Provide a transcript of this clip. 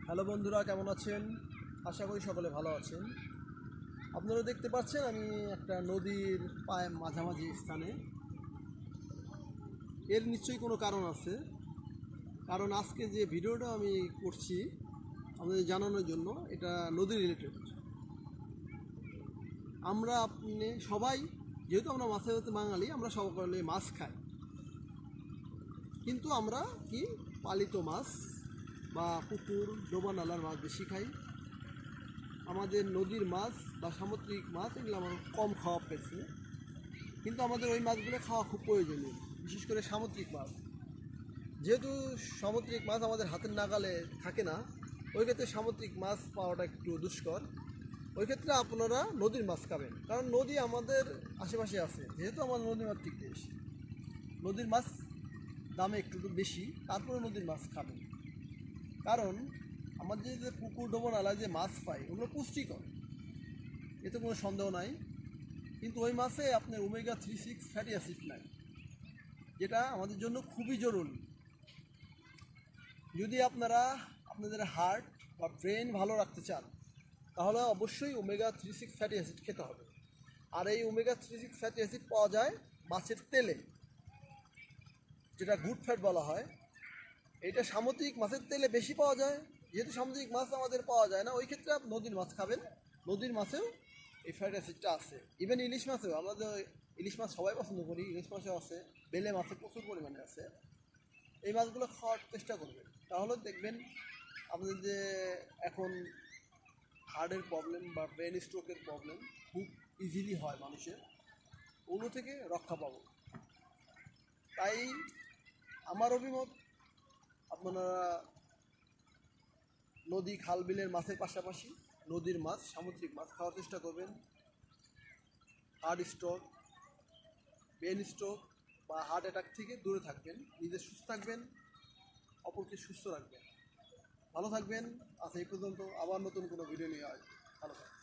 Hello বন্ধুরা, কেমন আছেন? আশা করি সকলে ভালো আছেন। আপনারা দেখতে পাচ্ছেন আমি একটা নদীর পায়ে মাঝামাঝি স্থানে। এর নিশ্চয়ই কোনো কারণ আছে, কারণ আজকে যে ভিডিওটা আমি করছি আপনাদের জানানোর জন্য, এটা নদী রিলেটেড। আপনি সবাই, যেহেতু আমরা মাছে ধরতে বাঙালি, আমরা সকলে মাছ খাই, কিন্তু আমরা কি পালিত মাছ বা পুকুর ডোবা নালার মাছ বেশি খাই। আমাদের নদীর মাছ বা সামুদ্রিক মাছ এগুলো আমার কম খাওয়া পেয়েছে, কিন্তু আমাদের ওই মাছগুলো খাওয়া খুব প্রয়োজনীয়, বিশেষ করে সামুদ্রিক মাছ। যেহেতু সামুদ্রিক মাছ আমাদের হাতের নাগালে থাকে না, ওই ক্ষেত্রে সামুদ্রিক মাছ পাওয়াটা একটু দুষ্কর। ওই ক্ষেত্রে আপনারা নদীর মাছ খাবেন, কারণ নদী আমাদের আশেপাশে আছে। যেহেতু আমাদের নদীমাতৃক দেশ, নদীর মাছ দামে একটু বেশি, তারপরে নদীর মাছ খাবেন। কারণ আমাদের যে পুকুর ডোবা নালায় যে মাছ পাই, ওগুলো পুষ্টিকর, এতে কোনো সন্দেহ নাই। কিন্তু ওই মাছে আপনার ওমেগা 3, 6 ফ্যাটি অ্যাসিড নাই, যেটা আমাদের জন্য খুবই জরুরি। যদি আপনারা আপনাদের হার্ট বা ব্রেন ভালো রাখতে চান, তাহলে অবশ্যই ওমেগা 3, 6 ফ্যাটি অ্যাসিড খেতে হবে। আর এই ওমেগা 3, 6 ফ্যাটি অ্যাসিড পাওয়া যায় মাছের তেলে, যেটা গুড ফ্যাট বলা হয়। এটা সামুদ্রিক মাছের তেলে বেশি পাওয়া যায়। যেহেতু সামুদ্রিক মাছ আমাদের পাওয়া যায় না, ওই ক্ষেত্রে আপনি নদীর মাছ খাবেন। নদীর মাছেও এই ফ্যাটি অ্যাসিডটা আছে। ইভেন ইলিশ মাছেও, আমাদের ইলিশ মাছ সবাই পছন্দ করি, ইলিশ মাছেও আছে, বেলে মাছে প্রচুর পরিমাণে আছে। এই মাছগুলো খাওয়ার চেষ্টা করবেন, তাহলে দেখবেন আপনাদের যে এখন হার্টের প্রবলেম বা ব্রেন স্ট্রোকের প্রবলেম খুব ইজিলি হয় মানুষের, ওগুলো থেকে রক্ষা পাবো। তাই আমার অভিমত, আপনারা নদী খাল বিলের মাছের পাশাপাশি নদীর মাছ, সামুদ্রিক মাছ খাওয়ার চেষ্টা করবেন। হার্ট স্ট্রোক, ব্রেন স্ট্রোক বা হার্ট অ্যাটাক থেকে দূরে থাকবেন। নিজে সুস্থ থাকবেন, অপরকে সুস্থ রাখবেন। ভালো থাকবেন। আজ এই পর্যন্ত, আবার নতুন কোনো ভিডিও নিয়ে আসবেন। ভালো থাকবেন।